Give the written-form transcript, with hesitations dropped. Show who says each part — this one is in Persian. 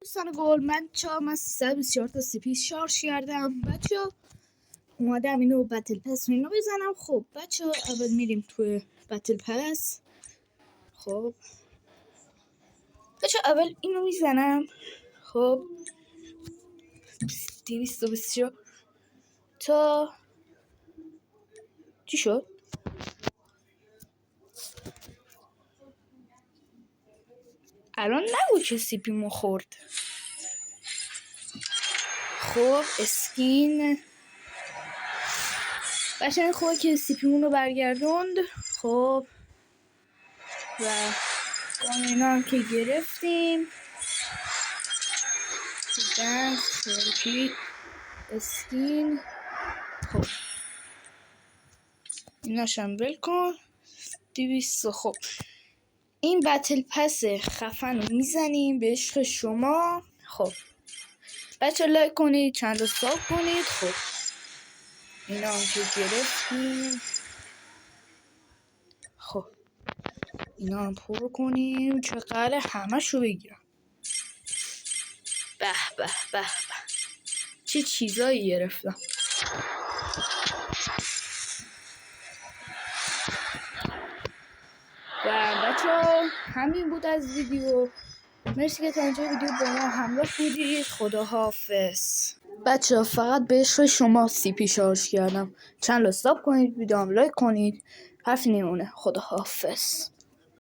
Speaker 1: دوستان گل، من 324 تا CP شارژ کردم. بچه ها اومدم اینو بتل پس اینو بزنم. خب بچه ها اول میریم توی بتل پس. خب بچه ها اول اینو میزنم. خب 224 تا چی شد؟ الان نبود که CP مو خورد. خب اسکین قشنگ خوبه که CP مونو برگردوند. خب و اینا هم که گرفتیم. دنس ترکی اسکین. خب ایناشم ول کن. 200. خب این بتل پس خفن رو میزنیم به عشق شما. خب بچه لایک کنید، چند ساب کنید. خب اینا هم که گرفتیم. خب اینا هم پر کنیم چقدر همه شو بگیرم. به به به به چه چیزایی گرفتم. و بچه ها همین بود از ویدیو. مرسی که تا اینجا ویدیو با ما همراه بودید. خداحافظ. بچه ها فقط به عشق شما CP شارژ کردم. چند ساب کنید، ویدیو هم لایک کنید. حرفی نمیمونه. خداحافظ.